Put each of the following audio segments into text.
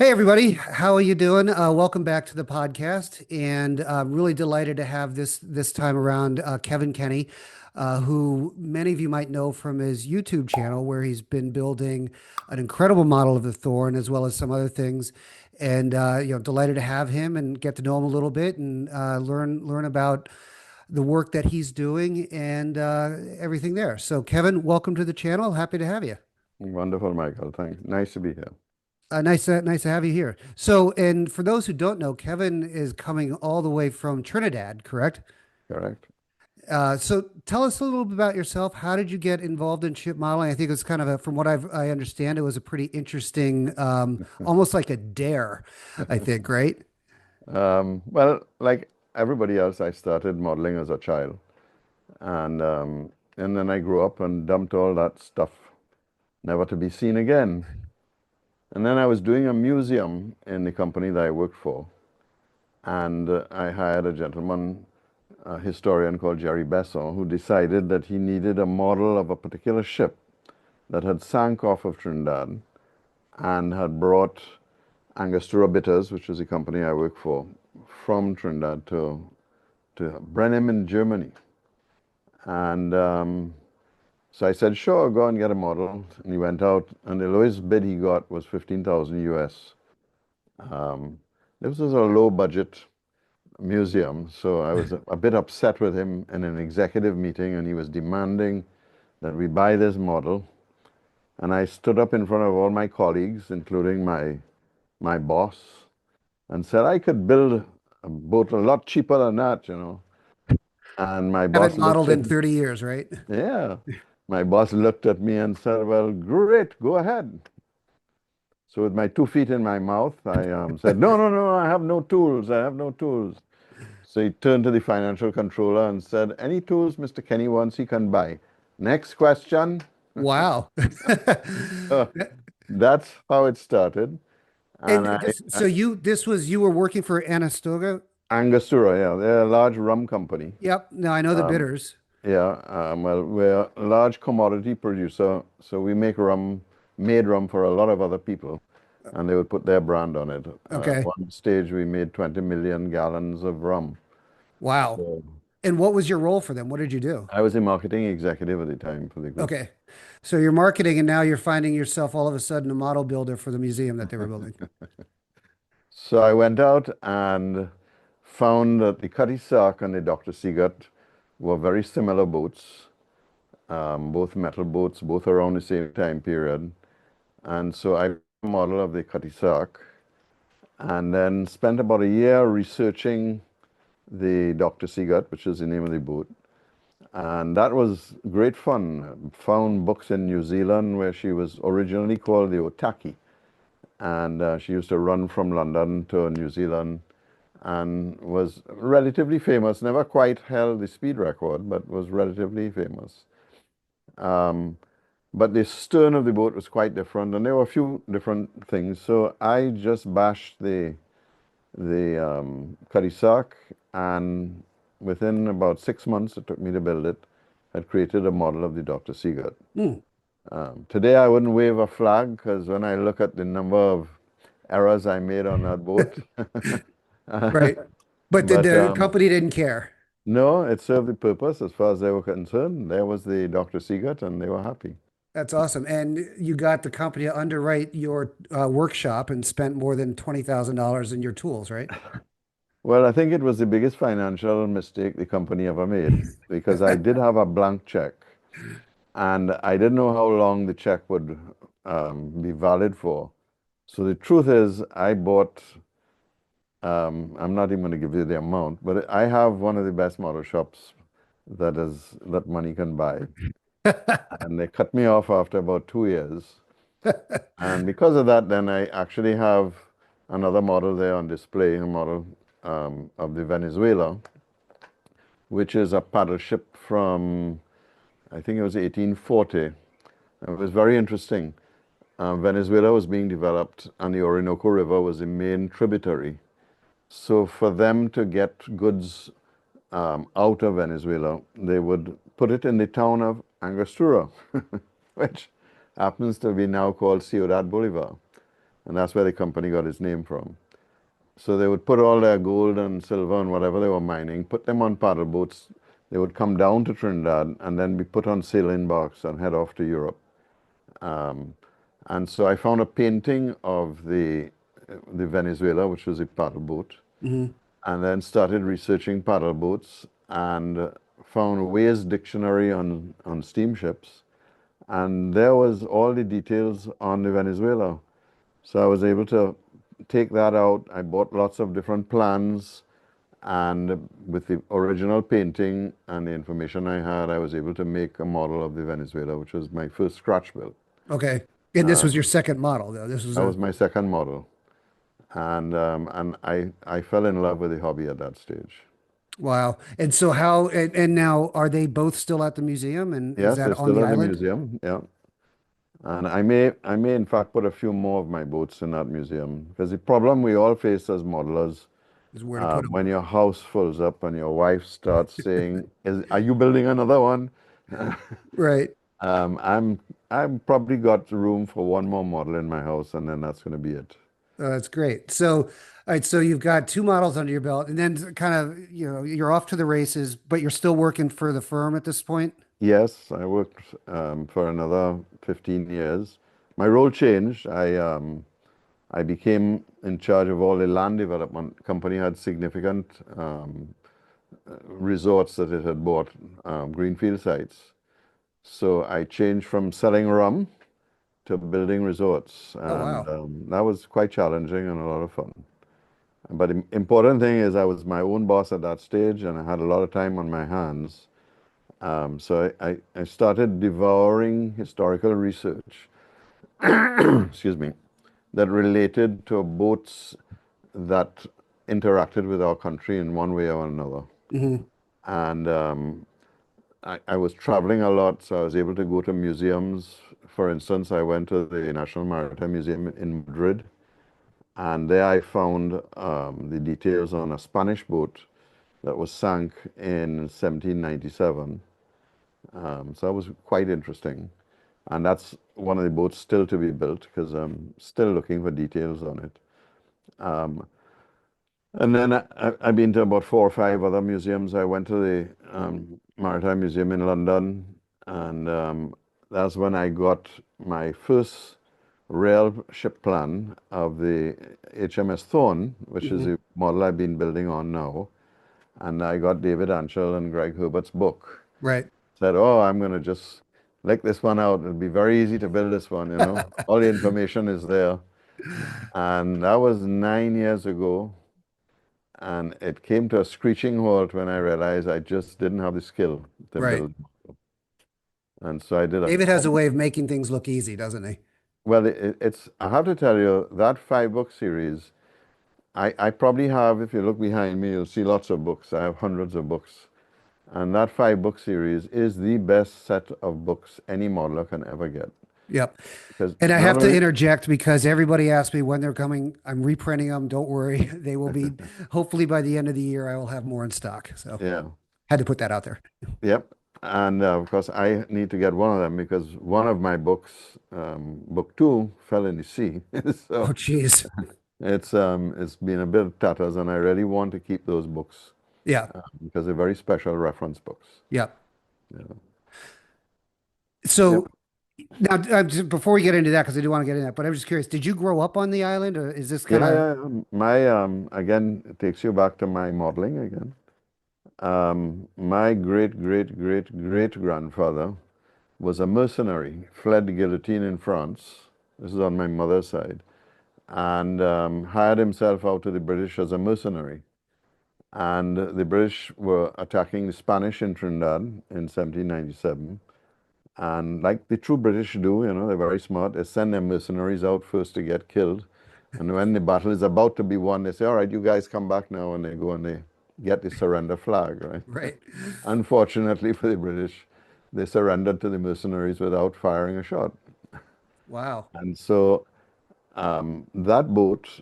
Hey everybody, how are you doing? Welcome back to the podcast, and I'm really delighted to have this time around Kevin Kenny, who many of you might know from his YouTube channel, where he's been building an incredible model of the Thorn as well as some other things. And delighted to have him and get to know him a little bit and learn about the work that he's doing and everything there. So, Kevin, welcome to the channel. Happy to have you. Wonderful, Michael. Thanks. Nice to be here. Nice to have you here. So, and for those who don't know, Kevin is coming all the way from Trinidad, correct? Correct. So, tell us a little bit about yourself. How did you get involved in ship modeling? I think it was kind of from what I understand, it was a pretty interesting, almost like a dare, I think, right? Well, like everybody else, I started modeling as a child, and then I grew up and dumped all that stuff, never to be seen again. And then I was doing a museum in the company that I worked for, and I hired a gentleman, a historian called Jerry Besson, who decided that he needed a model of a particular ship that had sank off of Trinidad and had brought Angostura Bitters, which was the company I worked for, from Trinidad to Brenham in Germany. And so I said, sure, go and get a model. And he went out, and the lowest bid he got was 15,000 US. This was a low budget museum, so I was a bit upset with him in an executive meeting, and he was demanding that we buy this model. And I stood up in front of all my colleagues, including my boss, and said I could build a boat a lot cheaper than that. And my boss Haven't looked modeled at in me. 30 years, right? Yeah. My boss looked at me and said, well, great, go ahead. So with my 2 feet in my mouth, I said, no, no, no, I have no tools. I have no tools. So he turned to the financial controller and said, any tools Mr. Kenny wants, he can buy. Next question. Wow. Uh, that's how it started. And And so you were working for Anastoga? Angostura, yeah, they're a large rum company. Yep. No, I know the Um, bitters. yeah, well, we're a large commodity producer, so we make rum, made rum for a lot of other people, and they would put their brand on it. Okay. One stage, we made 20 million gallons of rum. Wow. So And what was your role for them? What did you do? I was a marketing executive at the time for the group. Okay. So you're marketing and now you're finding yourself all of a sudden a model builder for the museum that they were building. So I went out and found that the Cutty Sark and the Dr. Seagut were very similar boats, both metal boats, both around the same time period. And so I a model of the Cutty Sark and then spent about a year researching the Dr. Seagut, which is the name of the boat. And that was great fun. Found books in New Zealand where she was originally called the Otaki. And she used to run from London to New Zealand and was relatively famous. Never quite held the speed record, but was relatively famous. Um, but the stern of the boat was quite different, and there were a few different things. So I just bashed the Cutty Sark, and within about 6 months it took me to build it, had created a model of the Dr. Seagut. Hmm. Today I wouldn't wave a flag because when I look at the number of errors I made on that boat, Right. But but the company didn't care. no, it served the purpose as far as they were concerned. There was the Dr. Seagut, and they were happy. That's awesome. And you got the company to underwrite your workshop and spent more than $20,000 in your tools, right? Well, I think it was the biggest financial mistake the company ever made because I did have a blank check, and I didn't know how long the check would be valid for. So the truth is, I bought, I'm not even going to give you the amount, but I have one of the best model shops that money can buy. And they cut me off after about 2 years. And because of that, then I actually have another model there on display, a model of the Venezuela, which is a paddle ship from, I think it was 1840. It was very interesting. Venezuela was being developed, and the Orinoco River was the main tributary. So for them to get goods out of Venezuela, they would put it in the town of Angostura, which happens to be now called Ciudad Bolivar. and that's where the company got its name from. So they would put all their gold and silver and whatever they were mining, put them on paddle boats. They would come down to Trinidad and then be put on sailing barks and head off to Europe. Um, and so I found a painting of the Venezuela, which was a paddle boat, Hmm. and then started researching paddle boats and found Way's dictionary on steamships. And there was all the details on the Venezuela. So I was able to take that out. I bought lots of different plans, and with the original painting and the information I had, I was able to make a model of the Venezuela, which was my first scratch build. Okay. And this was your Um, second model, though. This was that a was my second model, and I fell in love with the hobby at that stage. wow. And so how and now are they both still at the museum? And is Yes, that they're on still the at the island? museum. Yeah. And I may in fact put a few more of my boats in that museum because the problem we all face as modelers, Is where to put them. when your house fills up and your wife starts saying, "Are you building another one?" Right. I'm probably got room for one more model in my house, and then that's going to be it. That's great. So, all right, so you've got two models under your belt, and then kind of, you're off to the races, but you're still working for the firm at this point. Yes, I worked for another 15 years. My role changed. I became in charge of all the land development. Company had significant resorts that it had bought, greenfield sites. So I changed from selling rum to building resorts, Oh, and wow. that was quite challenging and a lot of fun. But the important thing is I was my own boss at that stage, and I had a lot of time on my hands. So I started devouring historical research, excuse me, that related to boats that interacted with our country in one way or another. Hmm. And I was traveling a lot, so I was able to go to museums. For instance, I went to the National Maritime Museum in Madrid, and there I found the details on a Spanish boat that was sank in 1797. So that was quite interesting. And that's one of the boats still to be built because I'm still looking for details on it. Um, and then I've been to about 4 or 5 other museums. I went to the Maritime Museum in London, and that's when I got my first real ship plan of the HMS Thorn, which is Hmm. the model I've been building on now. And I got David Anshel and Greg Herbert's book. Right. Said, "Oh, I'm going to just lick this one out. It'll be very easy to build this one, you know. All the information is there." And that was 9 years ago. And it came to a screeching halt when I realized I just didn't have the skill to Right. build. And so I did a David has a way of making things look easy, doesn't he? well, it's, I have to tell you, that 5 book series, I probably have, if you look behind me, you'll see lots of books. I have hundreds of books. And that 5 book series is the best set of books any modeler can ever get. Yep. Because And I not have to only, interject because everybody asks me when they're coming. I'm reprinting them. Don't worry. They will be, hopefully by the end of the year, I will have more in stock. So yeah, had to put that out there. yep. And of course, I need to get one of them because one of my books, book 2, fell in the sea. Oh, So geez. it's been a bit of tatters, and I really want to keep those books Yeah. because they're very special reference books. Yep. Yeah. Yep. So now, before we get into that, because I do want to get into that, but I'm just curious, did you grow up on the island or is this kind Yeah, of, yeah. My again, it takes you back to my modeling again. My great great great great grandfather was a mercenary, fled the guillotine in France. This is on my mother's side, and hired himself out to the British as a mercenary. And the British were attacking the Spanish in Trinidad in 1797. And like the true British do, you know, they're very smart. They send their mercenaries out first to get killed. And when the battle is about to be won, they say, "All right, you guys come back now." And they go and they get the surrender flag, right? right? Unfortunately for the British, they surrendered to the mercenaries without firing a shot. Wow. And so that boat,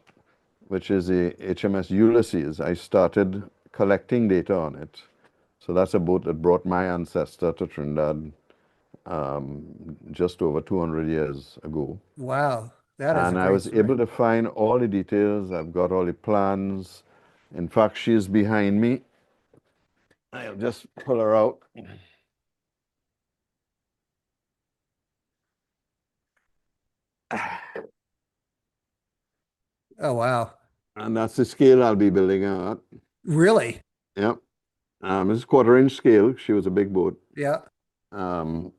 which is the HMS Ulysses, I started collecting data on it. So that's a boat that brought my ancestor to Trinidad just over 200 years ago. Wow. That is a And I great was able story. to find all the details. I've got all the plans. In fact, she's behind me. I'll just pull her out. Oh, wow. And that's the scale I'll be building her at. Really? Yep. This is quarter-inch scale. She was a big boat. Yeah. Um,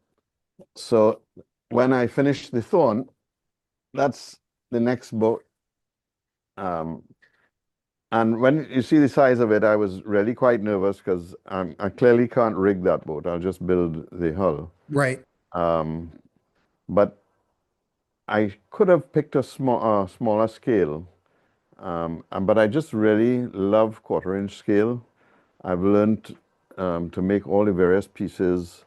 so when I finished the Thorn, that's the next boat. Um, and when you see the size of it, I was really quite nervous because I clearly can't rig that boat. I'll just build the hull. Right. Um, but I could have picked a smaller scale. But I just really love quarter-inch scale. I've learned to make all the various pieces.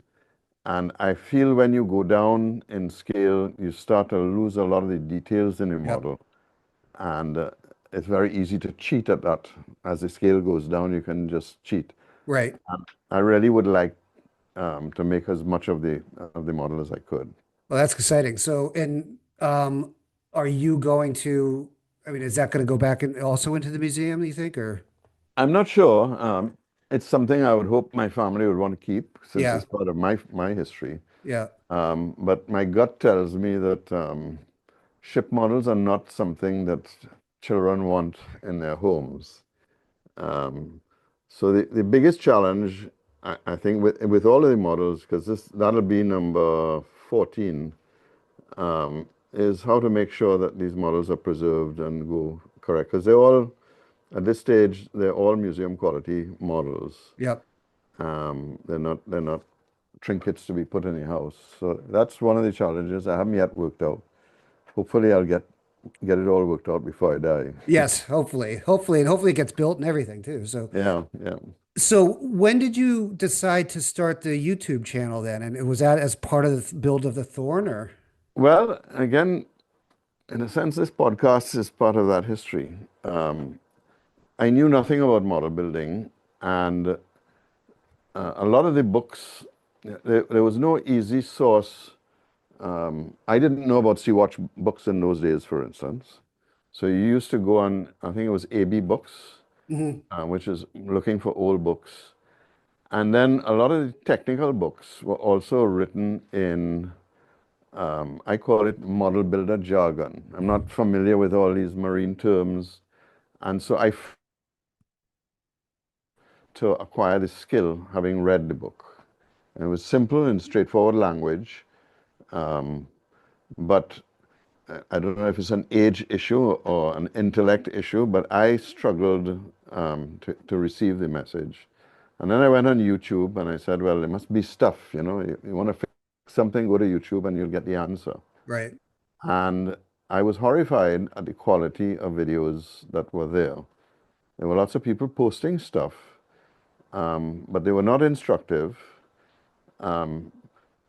And I feel when you go down in scale, you start to lose a lot of the details in the Yep. model. And it's very easy to cheat at that. As the scale goes down, you can just cheat. Right. I really would like to make as much of the model as I could. Well, that's exciting. So, and are you going to, I mean, is that going to go back and also into the museum, you think, or? I'm not sure. It's something I would hope my family would want to keep since Yeah. it's part of my history. Yeah. But my gut tells me that ship models are not something that children want in their homes. Um, so the biggest challenge, I think, with all of the models, because that'll be number 14, is how to make sure that these models are preserved and go correct. Because they're all, at this stage, they're all museum quality models. Yep. They're not trinkets to be put in your house. So that's one of the challenges I haven't yet worked out. Hopefully I'll get it all worked out before I die. Yes, hopefully, and hopefully it gets built and everything too. So, Yeah, yeah. so when did you decide to start the YouTube channel then? And was that as part of the build of the Thorn or? Well, again, in a sense, this podcast is part of that history. Um, I knew nothing about model building, and a lot of the books, there was no easy source. I didn't know about Sea-Watch books in those days, for instance. So you used to go on, I think it was AB Books, Mhm. which is looking for old books. And then a lot of the technical books were also written in, I call it model builder jargon. I'm not familiar with all these marine terms. And so to acquire the skill having read the book. And it was simple and straightforward language, but I don't know if it's an age issue or an intellect issue, but I struggled to receive the message. And then I went on YouTube and I said, well, there must be stuff, you want to fix something, go to YouTube and you'll get the answer. Right. And I was horrified at the quality of videos that were there. There were lots of people posting stuff, but they were not instructive.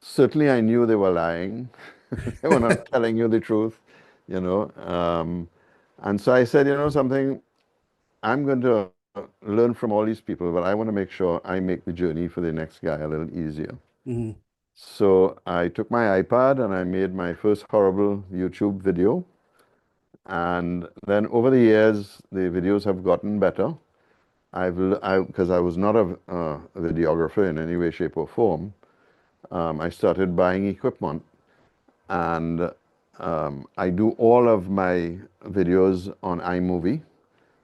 Certainly, I knew they were lying. They were not telling you the truth, you know. And so I said, something, I'm going to learn from all these people, but I want to make sure I make the journey for the next guy a little easier. Mhm. So I took my iPad and I made my first horrible YouTube video. And then over the years, the videos have gotten better. Because I was not a videographer in any way, shape, or form, I started buying equipment. And I do all of my videos on iMovie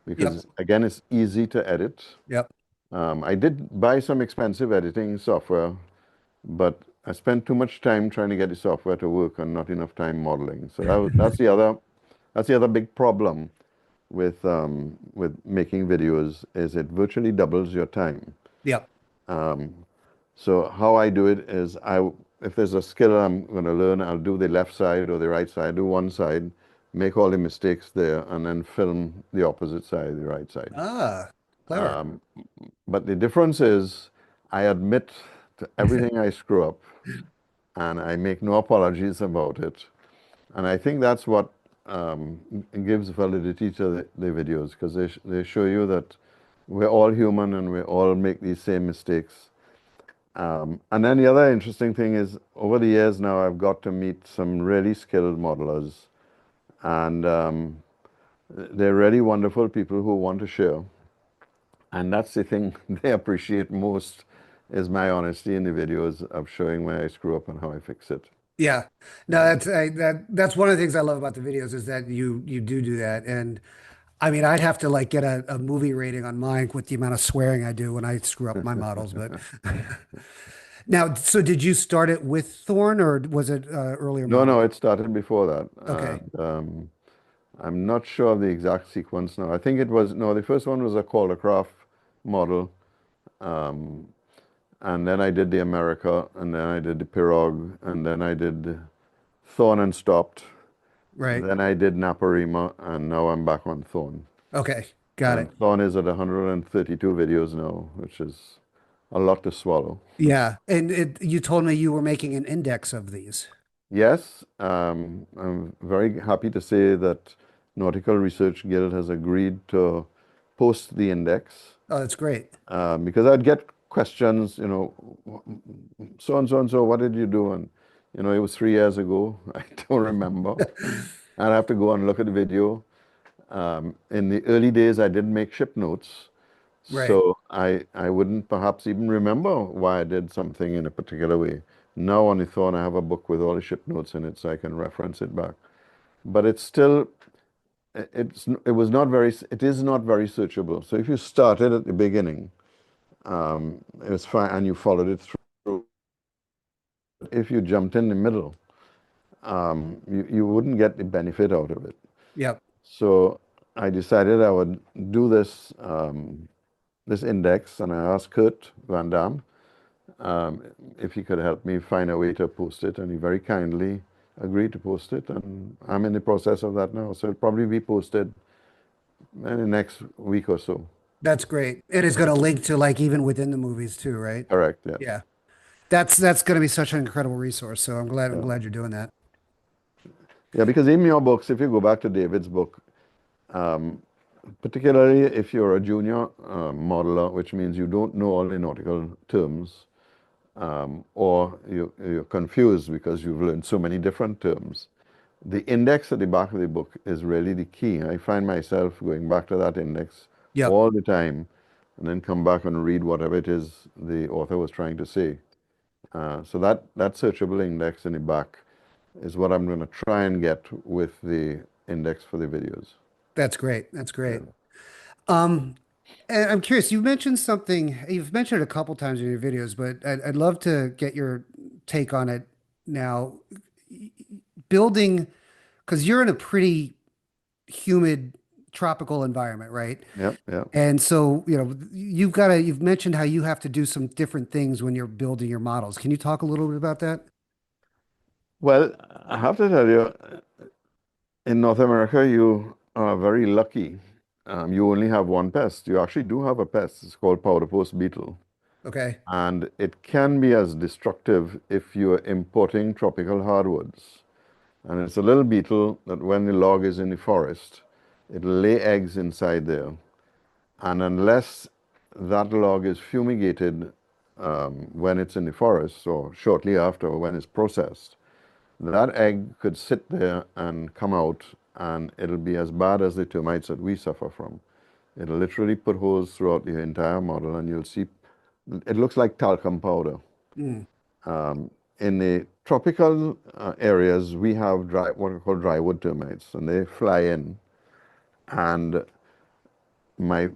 Yep. because, again, it's easy to edit. Yep. I did buy some expensive editing software, but I spent too much time trying to get the software to work and not enough time modeling. So that's the other big problem with making videos is it virtually doubles your time. Yep. So how I do it is if there's a skill I'm going to learn, I'll do the left side or the right side, do one side, make all the mistakes there, and then film the opposite side, the right side. Ah, clever. But the difference is I admit to everything I screw up and I make no apologies about it. And I think that's what gives validity to the videos because they show you that we're all human and we all make these same mistakes. And then the other interesting thing is over the years now I've got to meet some really skilled modelers And they're really wonderful people who want to share. And that's the thing they appreciate most is my honesty in the videos of showing where I screw up and how I fix it. Yeah. No, Yeah. that's one of the things I love about the videos is that you do that. And I mean, I'd have to like get a movie rating on mine with the amount of swearing I do when I screw up my models. But now, so did you start it with Thorn or was it earlier No, no, models? it started before that. Okay. And I'm not sure of the exact sequence now. I think it was, no, the first one was a Caldercraft model. Um, and then I did the America, and then I did the Pirogue, and then I did Thorn and stopped. Right. Then I did Naparima, and now I'm back on Thorn. Okay. Got And it. Thorn is at 132 videos now, which is a lot to swallow. Yeah. And you told me you were making an index of these. Yes, I'm very happy to say that Nautical Research Guild has agreed to post the index Oh, that's great. because I'd get questions, so and so and so, what did you do? And, it was 3 years ago. I don't remember. I'd have to go and look at the video. In the early days, I didn't make ship notes, Right. so I wouldn't perhaps even remember why I did something in a particular way. Now on the Thorn, I have a book with all the ship notes in it, so I can reference it back. But it's still, it is not very searchable. So if you started at the beginning, it was fine, and you followed it through. If you jumped in the middle, you wouldn't get the benefit out of it. Yep. So I decided I would do this index, and I asked Kurt Van Dam um, if he could help me find a way to post it, and he very kindly agreed to post it, and I'm in the process of that now. So it'll probably be posted in the next week or so. That's great. It is going to link to like even within the movies too, right? Correct, yes. Yeah. That's going to be such an incredible resource. So I'm Yeah. glad you're doing that. Yeah, because in your books, if you go back to David's book, um, particularly if you're a junior modeler, which means you don't know all the nautical terms, or you're confused because you've learned so many different terms. The index at the back of the book is really the key. I find myself going back to that index Yep. all the time and then come back and read whatever it is the author was trying to say. So that searchable index in the back is what I'm going to try and get with the index for the videos. That's great. That's Yeah. great. Um, and I'm curious, you mentioned something, you've mentioned it a couple times in your videos, but I'd love to get your take on it now. Building, because you're in a pretty humid tropical environment, right? Yep, yep. And so, you've mentioned how you have to do some different things when you're building your models. Can you talk a little bit about that? Well, I have to tell you, in North America, you are very lucky. You only have one pest. You actually do have a pest. It's called powder post beetle. Okay. And it can be as destructive if you're importing tropical hardwoods. And it's a little beetle that when the log is in the forest, it'll lay eggs inside there. And unless that log is fumigated when it's in the forest or shortly after when it's processed, that egg could sit there and come out, and it'll be as bad as the termites that we suffer from. It'll literally put holes throughout the entire model, and you'll see it looks like talcum powder. Mm, In the tropical areas, we have what are called drywood termites, and they fly in. And my,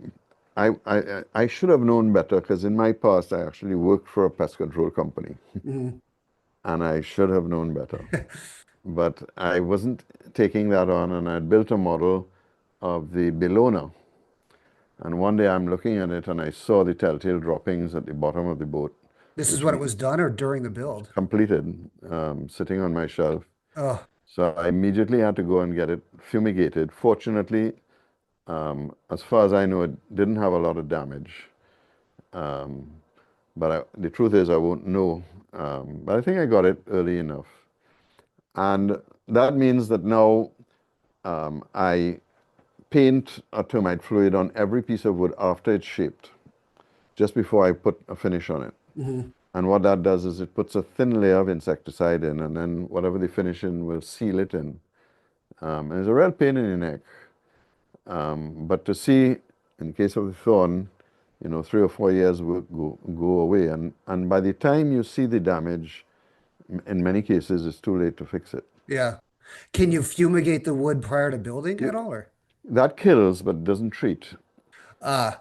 I should have known better because in my past I actually worked for a pest control company, mm. and I should have known better. But I wasn't taking that on, and I built a model of the Bellona. And one day I'm looking at it, and I saw the telltale droppings at the bottom of the boat, This is which what it means was done or during the build? completed, sitting on my shelf. Oh, So I immediately had to go and get it fumigated. Fortunately, as far as I know, it didn't have a lot of damage. Um, but the truth is, I won't know. But I think I got it early enough. And that means that now I paint a termite fluid on every piece of wood after it's shaped, just before I put a finish on it. mhm. And what that does is it puts a thin layer of insecticide in, and then whatever the finishing will seal it in. And it's a real pain in the neck. But to see, in case of the thorn, 3 or 4 years will go away. And by the time you see the damage, in many cases, it's too late to fix it. Yeah. Can you fumigate the wood prior to building at You, all, or? that kills, but doesn't treat, Ah,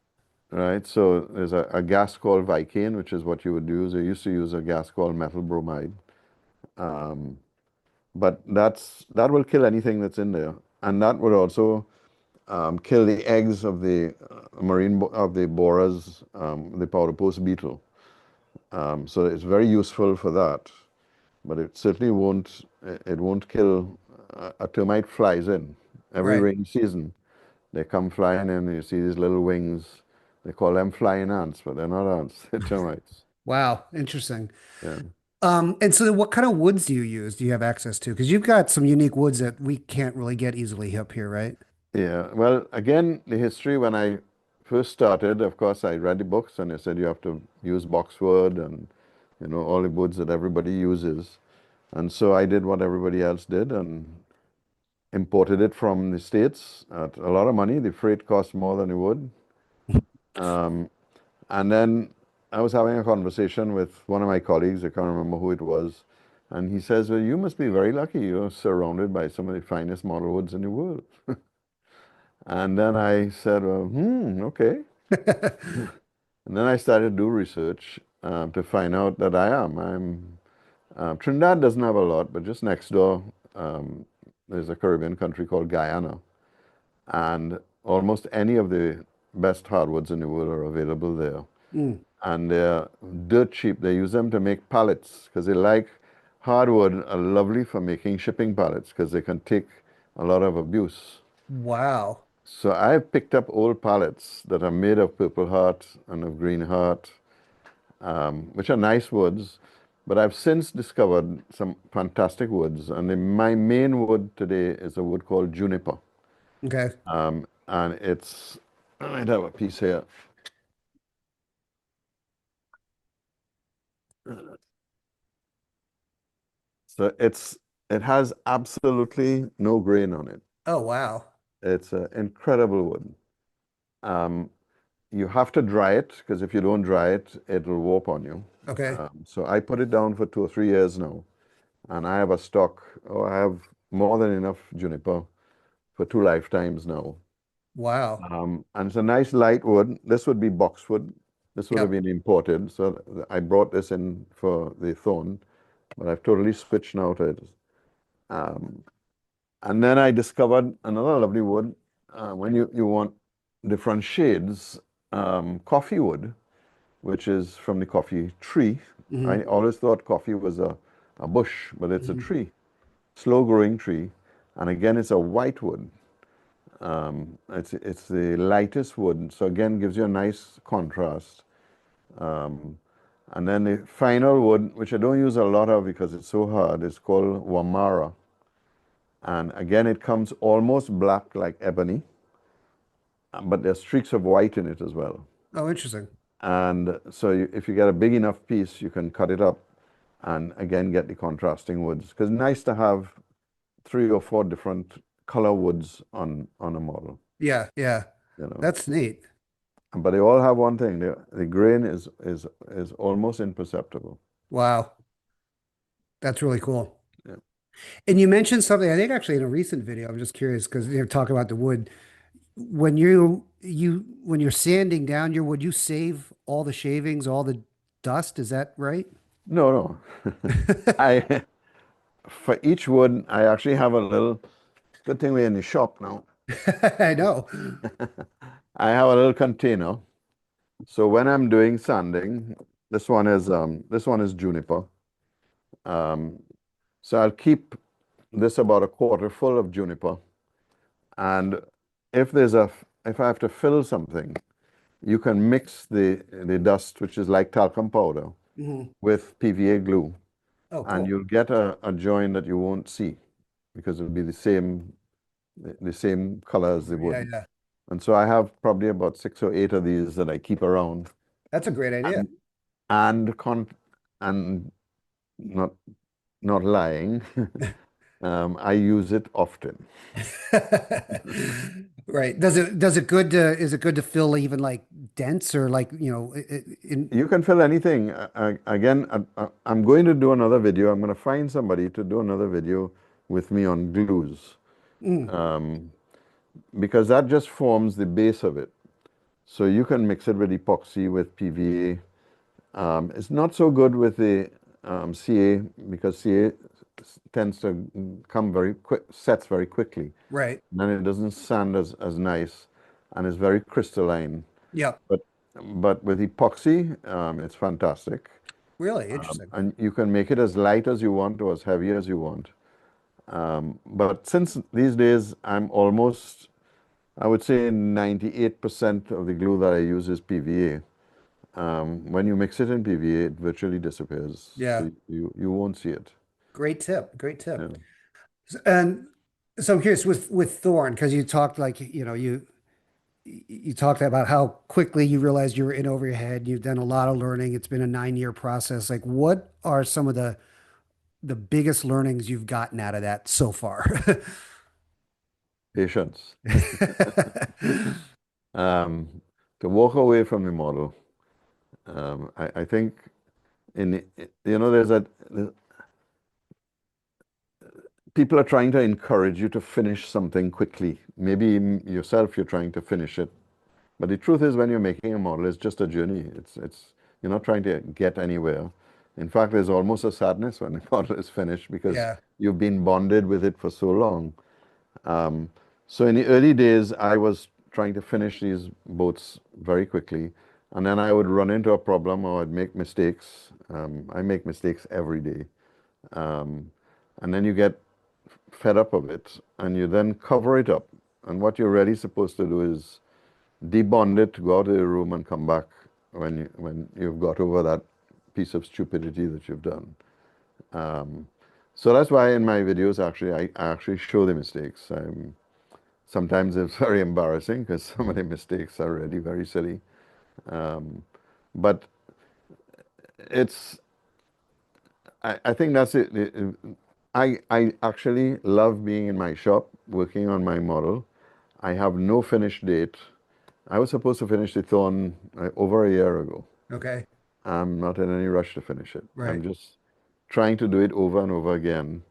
right? So there's a gas called Vicane, which is what you would use. I used to use a gas called methyl bromide. Um, but that will kill anything that's in there. And that would also kill the eggs of the of the borers, the powder post beetle. So it's very useful for that, but it certainly won't kill. A termite flies in every right. rainy season. They come flying in, and you see these little wings. They call them flying ants, but they're not ants. They're termites. Wow, interesting. Yeah. And so what kind of woods do you use? Do you have access to? Because you've got some unique woods that we can't really get easily up here, right? Yeah. Well, again, the history when I first started, of course, I read the books and they said you have to use boxwood and all the woods that everybody uses. And so I did what everybody else did and imported it from the States at a lot of money. The freight cost more than it would. Um, and then I was having a conversation with one of my colleagues, I can't remember who it was, and he says, well, you must be very lucky. You're surrounded by some of the finest model woods in the world. And then I said, well, okay. And then I started to do research to find out that Trinidad doesn't have a lot, but just next door, there's a Caribbean country called Guyana. And almost any of the best hardwoods in the world are available there. Mm, And they're dirt cheap. They use them to make pallets because they like hardwood are lovely for making shipping pallets because they can take a lot of abuse. wow. So I've picked up old pallets that are made of purple heart and of green heart, which are nice woods. But I've since discovered some fantastic woods. And my main wood today is a wood called juniper. Okay. And I might have a piece here. So it has absolutely no grain on it. Oh, wow. It's an incredible wood. Um, you have to dry it because if you don't dry it, it'll warp on you. Okay. So I put it down for 2 or 3 years now, and I have a stock. Oh, I have more than enough juniper for 2 lifetimes now. Wow. And it's a nice light wood. This would be boxwood. This would have Yep. been imported. So I brought this in for the thorn, but I've totally switched now to it. Um, and then I discovered another lovely wood. When you want different shades, coffee wood, which is from the coffee tree. I Hmm. always thought coffee was a bush, but it's a Hmm. tree, slow growing tree. And again, it's a white wood. It's the lightest wood, so again gives you a nice contrast. Um, and then the final wood, which I don't use a lot of because it's so hard, is called Wamara. And again, it comes almost black like ebony, but there's streaks of white in it as well. Oh, interesting. And so if you get a big enough piece, you can cut it up and again get the contrasting woods. Because it's nice to have 3 or 4 different color woods on a model, Yeah. Yeah. you know. That's neat. But they all have one thing. The grain is almost imperceptible. Wow. That's really cool. Yeah. And you mentioned something, I think actually in a recent video. I'm just curious because you're talking about the wood. When you're sanding down your wood, you save all the shavings, all the dust. Is that right? No, no. I for each wood, I actually have a little good thing we're in the shop now. I know. I have a little container. So when I'm doing sanding, this one is juniper. Um, so I'll keep this about a quarter full of juniper. And if there's a if I have to fill something, you can mix the dust, which is like talcum powder, Mhm. with PVA glue, Oh, and cool. you'll get a joint that you won't see because it'll be the same color as the Yeah, wood. yeah. And so I have probably about 6 or 8 of these that I keep around, That's a great idea. and and con and not not lying. I use it often. Right. Does it good to is it good to fill even like dents or like, in You can fill anything. Again, I'm going to do another video. I'm going to find somebody to do another video with me on glues, mm, um, because that just forms the base of it. So you can mix it with epoxy, with PVA. It's not so good with the CA because CA tends to come very quick, sets very quickly. right. And then it doesn't sand as nice and it's very crystalline. Yep. But with epoxy, it's fantastic. Really interesting. And you can make it as light as you want or as heavy as you want. But since these days I'm almost, I would say 98% of the glue that I use is PVA. When you mix it in PVA, it virtually disappears. Yeah. So you won't see it. Great tip. Great Yeah. tip. And so I'm curious with Thorn, because you talked like, you talked about how quickly you realized you were in over your head. You've done a lot of learning. It's been a 9-year process. Like, what are some of the biggest learnings you've gotten out of that so far? Patience. Um, to walk away from the model. I think there's people are trying to encourage you to finish something quickly. Maybe yourself, you're trying to finish it. But the truth is, when you're making a model, it's just a journey. You're not trying to get anywhere. In fact, there's almost a sadness when the model is finished because Yeah. you've been bonded with it for so long. Um, so in the early days, I was trying to finish these boats very quickly, and then I would run into a problem or I'd make mistakes. I make mistakes every day. Um, and then you get fed up of it, and you then cover it up. And what you're really supposed to do is debond it, go out of the room, and come back when you've got over that piece of stupidity that you've done. Um, so that's why in my videos, actually, I actually show the mistakes. Sometimes it's very embarrassing because some of the mistakes are really very silly. Um, but it's, I think that's it. I actually love being in my shop, working on my model. I have no finish date. I was supposed to finish the Thorn over a year ago. Okay. I'm not in any rush to finish it. I'm Right. just trying to do it over and over again.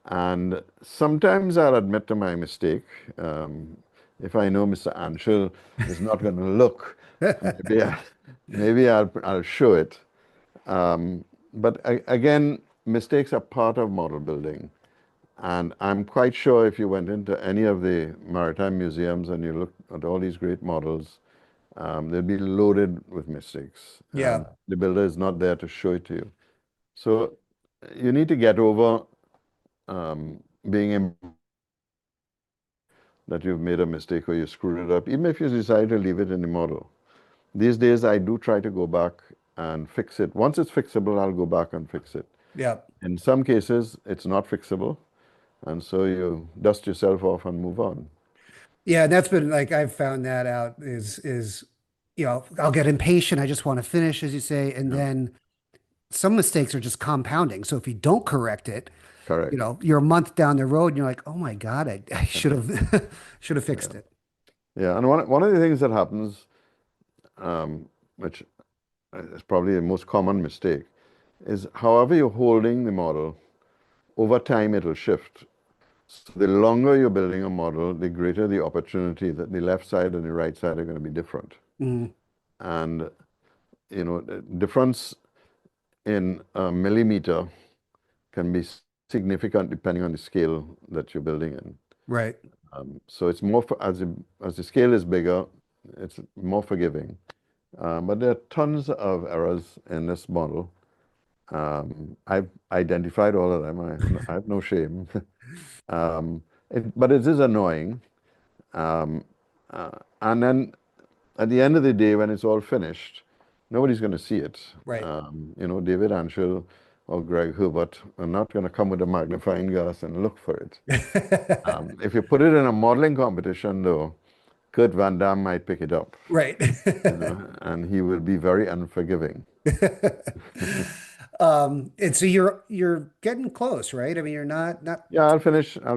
And sometimes I'll admit to my mistake. If I know Mr. Anshul is not going to look, maybe, I'll show it. But again, mistakes are part of model building. And I'm quite sure if you went into any of the maritime museums and you look at all these great models, they'll be loaded with mistakes. And Yeah. the builder is not there to show it to you. So you need to get over being that you've made a mistake or you screwed it up, even if you decide to leave it in the model. These days, I do try to go back and fix it. Once it's fixable, I'll go back and fix it. Yeah. In some cases, it's not fixable, and so you dust yourself off and move on. Yeah, and that's been like I've found that out is I'll get impatient. I just want to finish, as you say, and Yeah, then some mistakes are just compounding. So if you don't correct it, correct. you're a month down the road and you're like, oh my God, I should have should have Yeah, fixed it. yeah. And one of the things that happens, which is probably the most common mistake, is however you're holding the model, over time it'll shift. So the longer you're building a model, the greater the opportunity that the left side and the right side are going to be different. Mm, And, the difference in a millimeter can be significant depending on the scale that you're building in. right. So it's more, as the scale is bigger, it's more forgiving. But there are tons of errors in this model. I've identified all of them. I have no shame. But it is annoying. Um, and then at the end of the day, when it's all finished, nobody's going to see it. Right. David Anshul or Greg Herbert are not going to come with a magnifying glass and look for it. If you put it in a modeling competition, though, Kurt Van Dam might pick it up, Right. and he will be very unforgiving. And so you're getting close, right? I mean, you're not Yeah, I'll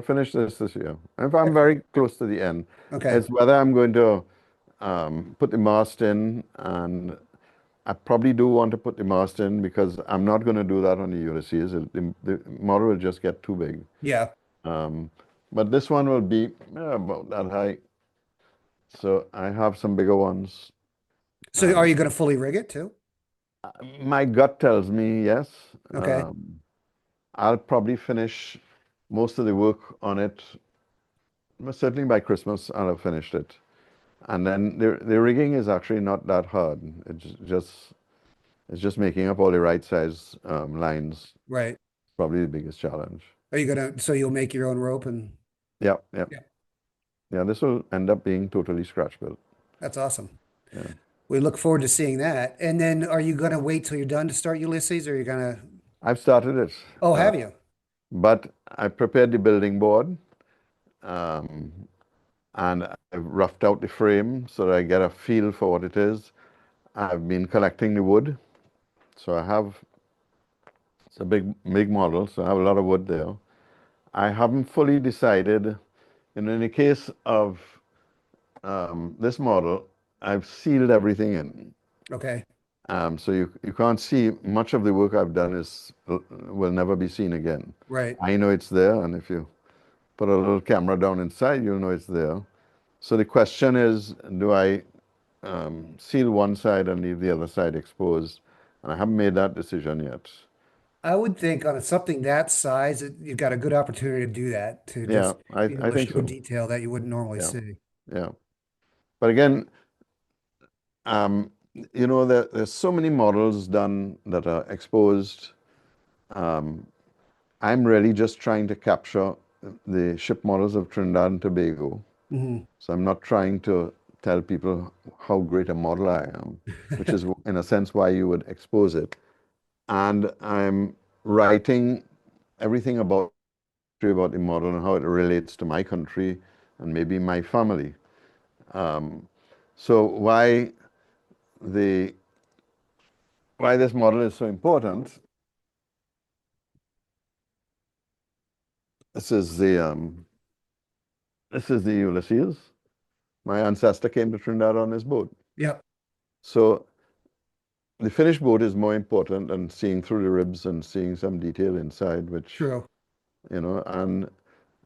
finish this year. I'm okay. very close to the end. Okay. It's whether I'm going to put the mast in, and I probably do want to put the mast in because I'm not going to do that on the Ulysses. The model will just get too big. Yeah. Um, but this one will be about that high. So I have some bigger ones. So are And you going to fully rig it too? my gut tells me yes. Okay. I'll probably finish most of the work on it. Certainly by Christmas, I'll have finished it. And then the rigging is actually not that hard. It's just making up all the right size lines. Right. Probably the biggest challenge. Are you gonna, so you'll make your own rope and Yeah, yeah, yeah, yeah. This will end up being totally scratch built. that's awesome. Yeah. We look forward to seeing that. And then are you gonna wait till you're done to start Ulysses or are you gonna, I've started it, oh, have you? but I prepared the building board, um, and I've roughed out the frame so that I get a feel for what it is. I've been collecting the wood, so it's a big model, so I have a lot of wood there. I haven't fully decided. And in the case of this model, I've sealed everything in. Okay. So you can't see much of the work I've done will never be seen again. Right. I know it's there, and if you put a little camera down inside, you'll know it's there. So the question is, do I seal one side and leave the other side exposed? And I haven't made that decision yet. I would think on something that size, you've got a good opportunity to do that, to Yeah, just I, be able I to think show so. detail that you wouldn't normally Yeah, see. yeah. But again, um, there's so many models done that are exposed. Um, I'm really just trying to capture the ship models of Trinidad and Tobago. Hmm. So I'm not trying to tell people how great a model I am, which is in a sense why you would expose it. And I'm writing everything about the model and how it relates to my country and maybe my family. Um, so the why this model is so important. This is the Ulysses. My ancestor came to Trinidad on this boat. Yep. So the finished boat is more important than seeing through the ribs and seeing some detail inside, which, True. and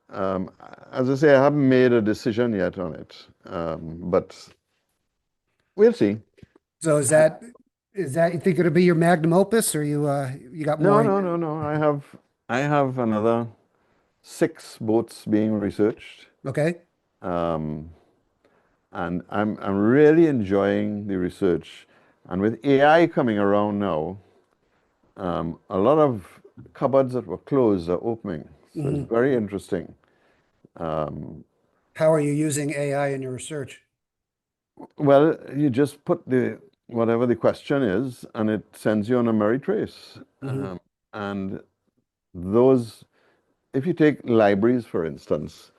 um, as I say, I haven't made a decision yet on it, but we'll see. So is that you think it'll be your magnum opus or you got more No, in no, you? no, no. I have another 6 boats being researched, Okay. um, and I'm really enjoying the research. And with AI coming around now, a lot of cupboards that were closed are opening. So it's Hmm. very interesting. Um, How are you using AI in your research? well, you just put whatever the question is, and it sends you on a merry trace. Hmm. And those, if you take libraries, for instance,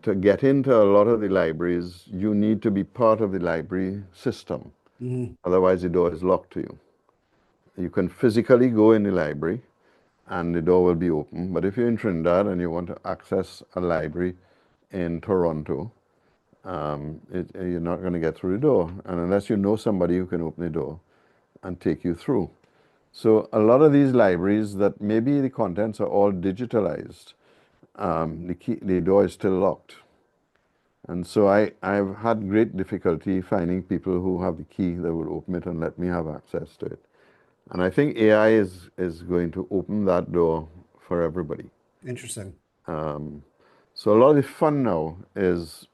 to get into a lot of the libraries, you need to be part of the library system. Hmm. Otherwise, the door is locked to you. You can physically go in the library, and the door will be open. But if you're in Trinidad and you want to access a library in Toronto, you're not going to get through the door. And unless you know somebody who can open the door and take you through. So a lot of these libraries that maybe the contents are all digitalized, the door is still locked. And so I've had great difficulty finding people who have the key that would open it and let me have access to it. And I think AI is going to open that door for everybody. Interesting. Um, so a lot of the fun now is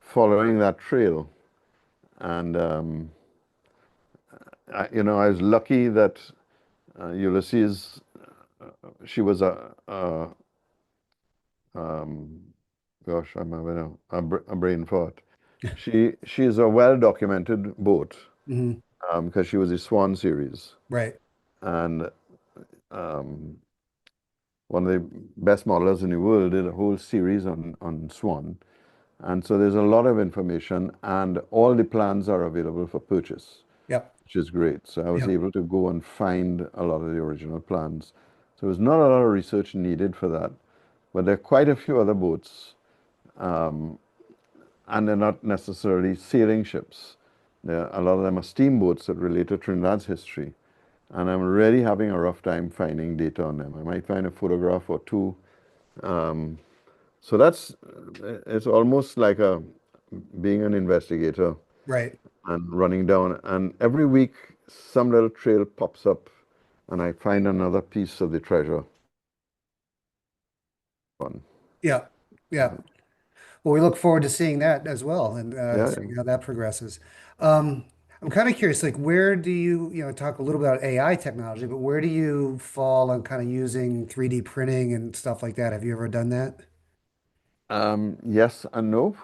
following that trail. And I was lucky that Ulysses, she was um, gosh, I'm having a brain fart. She is a well documented boat, Hmm. because she was a Swan series, Right. and um, one of the best modelers in the world did a whole series on Swan. And so there's a lot of information, and all the plans are available for purchase. Yep. which is great. So I was Yep. able to go and find a lot of the original plans. So there's not a lot of research needed for that, but there are quite a few other boats, and they're not necessarily sailing ships. A lot of them are steamboats that relate to Trinidad's history, and I'm really having a rough time finding data on them. I might find a photograph or two. So it's almost like being an investigator Right. and running down. And every week, some little trail pops up, and I find another piece of the treasure. One. Yeah. Yeah. Well, we look forward to seeing that as well and Yeah, yeah. seeing how that progresses. Um, I'm kind of curious, like where do you, talk a little about AI technology, but where do you fall on kind of using 3D printing and stuff like that? Have you ever done that? Yes and no.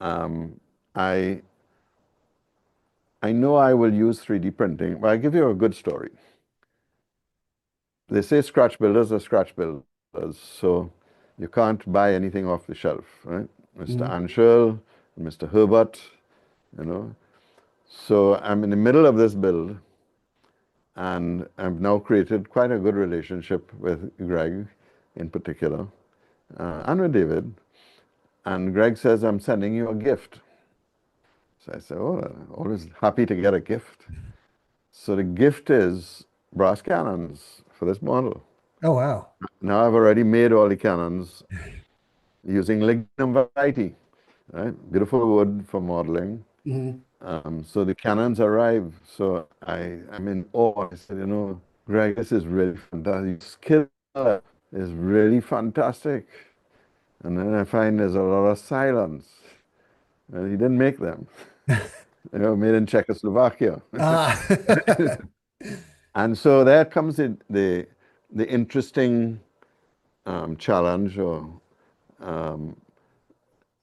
Um, I I know I will use 3D printing, but I'll give you a good story. They say scratch builders are scratch builders, so you can't buy anything off the shelf, right? Mr. Mhm. Anshel, Mr. Herbert, you know. So I'm in the middle of this build, and I've now created quite a good relationship with Greg in particular, and with David. And Greg says, I'm sending you a gift. So I said, oh, I'm always happy to get a gift. So the gift is brass cannons for this model. Oh, wow. Now I've already made all the cannons using lignum vitae, right? Beautiful wood for modeling. Hmm. So the cannons arrive. So I'm in awe. I said, Greg, this is really fantastic. Skill is really fantastic. And then I find there's a lot of silence. And he didn't make them. Made in Czechoslovakia. Ah, And so there comes the interesting challenge, or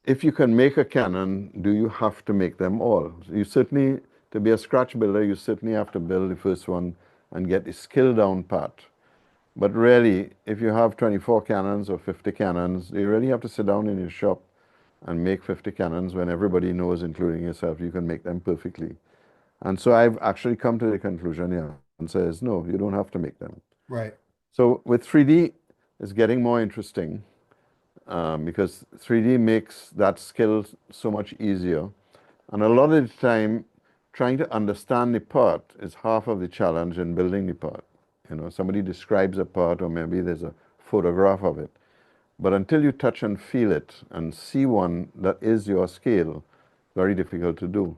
if you can make a cannon, do you have to make them all? You certainly, to be a scratch builder, you certainly have to build the first one and get the skill down part. But really, if you have 24 cannons or 50 cannons, you really have to sit down in your shop and make 50 cannons when everybody knows, including yourself, you can make them perfectly. And so I've actually come to the conclusion, yeah, and says, no, you don't have to make them. right. So with 3D, it's getting more interesting, because 3D makes that skill so much easier. And a lot of the time, trying to understand the part is half of the challenge in building the part. Somebody describes a part, or maybe there's a photograph of it. But until you touch and feel it and see one that is your scale, very difficult to do.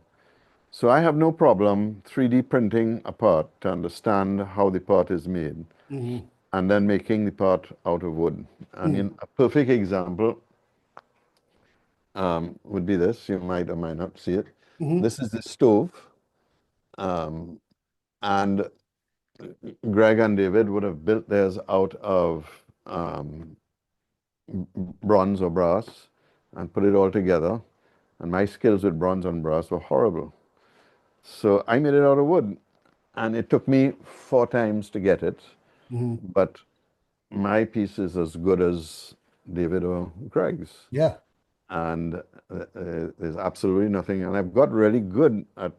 So I have no problem 3D printing a part to understand how the part is made, Hmm. and then making the part out of wood. And Hmm. a perfect example would be this. You might or might not see it. Hmm. This is the stove, um, and Greg and David would have built theirs out of bronze or brass and put it all together. And my skills with bronze and brass were horrible. So I made it out of wood, and it took me 4 times to get it. Hmm. But my piece is as good as David or Greg's. Yeah. And there's absolutely nothing. And I've got really good at,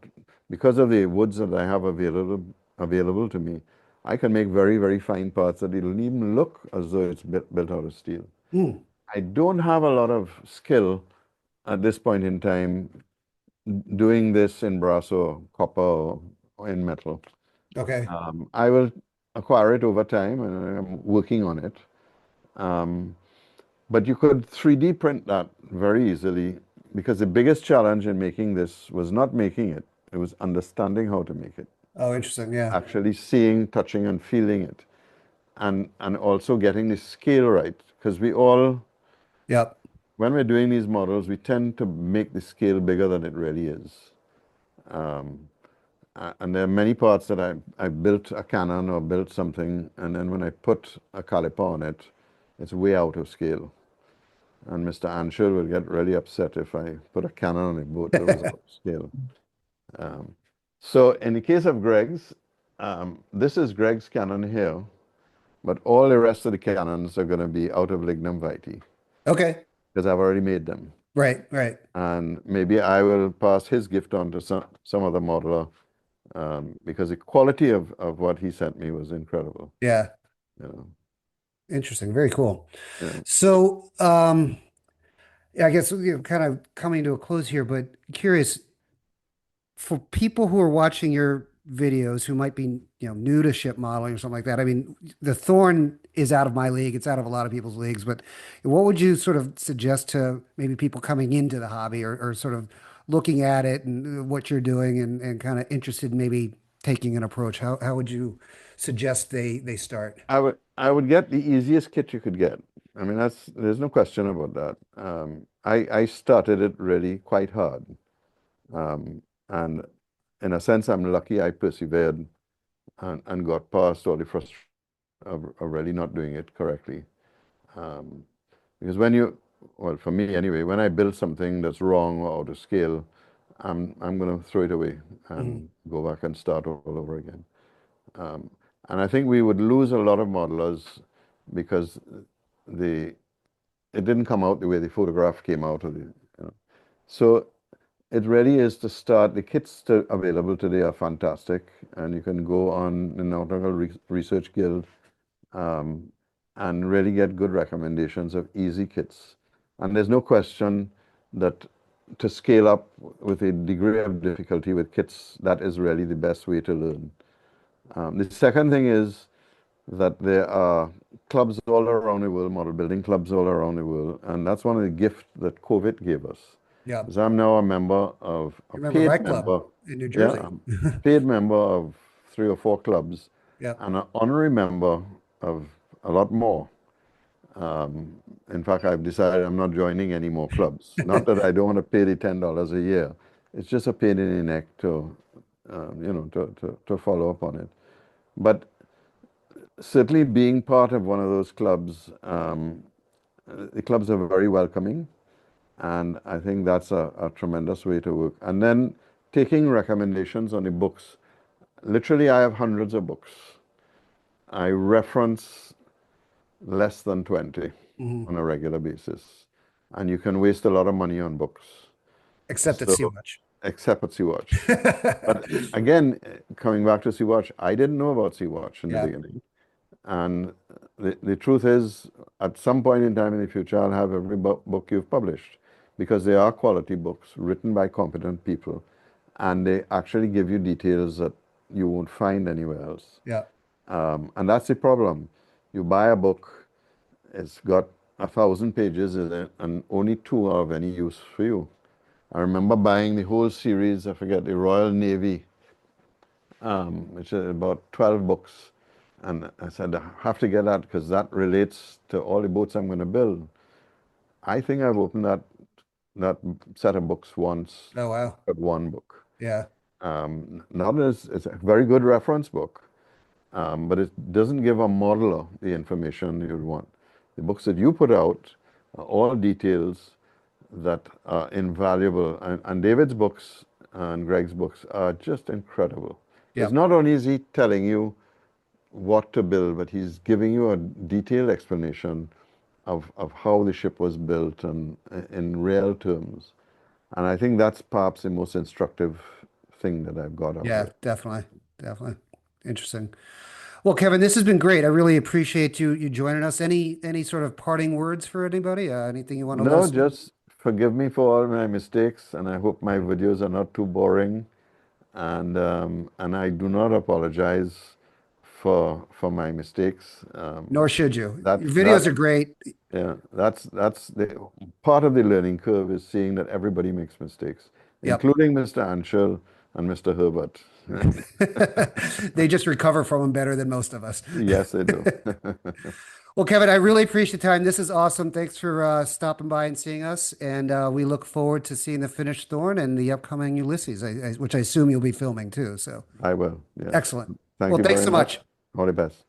because of the woods that I have available to me, I can make very, very fine parts that it'll even look as though it's built out of steel. Mm. I don't have a lot of skill at this point in time doing this in brass or copper or in metal. Okay. I will acquire it over time, and I'm working on it. Um, but you could 3D print that very easily, because the biggest challenge in making this was not making it, it was understanding how to make it, Oh, interesting. Yeah. actually seeing, touching, and feeling it, and also getting the scale right. Because Yep. when we're doing these models, we tend to make the scale bigger than it really is. Um, and there are many parts that I built a cannon or built something, and then when I put a caliper on it, it's way out of scale. And Mr. Anshel will get really upset if I put a cannon on a boat that was out of scale. Um, so in the case of Greg's, this is Greg's cannon here, but all the rest of the cannons are going to be out of lignum vitae, Okay. because I've already made them. Right. Right. And maybe I will pass his gift on to some other modeler because the quality of what he sent me was incredible. Yeah. You know, Interesting. Very cool. yeah. So, yeah, I guess kind of coming to a close here, but curious for people who are watching your videos who might be, new to ship modeling or something like that. I mean, the Thorn is out of my league. It's out of a lot of people's leagues, but what would you sort of suggest to maybe people coming into the hobby or sort of looking at it and what you're doing and kind of interested in maybe taking an approach? How would you suggest they start? I would get the easiest kit you could get. I mean, there's no question about that. I started it really quite hard. Um, and in a sense, I'm lucky I persevered and got past all the frustration of really not doing it correctly. Um, because well, for me anyway, when I build something that's wrong or out of scale, I'm going to throw it away Mhm. and go back and start all over again. Um, and I think we would lose a lot of modelers because the it didn't come out the way the photograph came out of the. So it really is to start. The kits available today are fantastic, and you can go on the Nautical Research Guild um, and really get good recommendations of easy kits. And there's no question that to scale up with a degree of difficulty with kits, that is really the best way to learn. The second thing is that there are clubs all around the world, model building clubs all around the world, and that's one of the gifts that COVID gave us. Yeah. Because I'm now a member of a You remember paid my club member, in New yeah, Jersey? I'm a paid member of 3 or 4 clubs, Yeah. and an honorary member of a lot more. In fact, I've decided I'm not joining any more clubs. Not that I don't want to pay the $10 a year. It's just a pain in the neck to follow up on it. But certainly being part of one of those clubs, the clubs are very welcoming, and I think that's a tremendous way to work. And then taking recommendations on the books. Literally, I have hundreds of books. I reference less than 20 Mhm. on a regular basis. And you can waste a lot of money on books. Except at So, Sea-Watch. except at Sea-Watch. But again, coming back to Sea-Watch, I didn't know about Sea-Watch in the Yeah. beginning. And the truth is, at some point in time in the future, I'll have every book you've published because they are quality books written by competent people. And they actually give you details that you won't find anywhere else. Yeah. And that's the problem. You buy a book, it's got 1,000 pages in it, and only two are of any use for you. I remember buying the whole series, I forget, the Royal Navy, which is about 12 books. And I said, I have to get that because that relates to all the boats I'm going to build. I think I've opened that set of books once, Oh, wow. at one book. Yeah. Now it's a very good reference book, but it doesn't give a modeler the information you'd want. The books that you put out are all details that are invaluable. And David's books and Greg's books are just incredible. Yeah. Because not only is he telling you what to build, but he's giving you a detailed explanation of how the ship was built and in real terms. And I think that's perhaps the most instructive thing that I've got out of Yeah, it. definitely. Definitely. Interesting. Well, Kevin, this has been great. I really appreciate you joining us. Any sort of parting words for anybody? Anything you want to let No, us know? just forgive me for all my mistakes, and I hope my videos are not too boring. And I do not apologize for my mistakes. Nor should you. That Your that videos are great. Yeah, that's the part of the learning curve is seeing that everybody makes mistakes, Yep. including Mr. Anshel and Mr. Herbert. They just recover from them better than most of us. Yes, they do. Well, Kevin, I really appreciate the time. This is awesome. Thanks for stopping by and seeing us. And we look forward to seeing the finished Thorn and the upcoming Ulysses, which I assume you'll be filming too. So I will. Yes. excellent. Thank Well, you thanks very so much. much. All the best.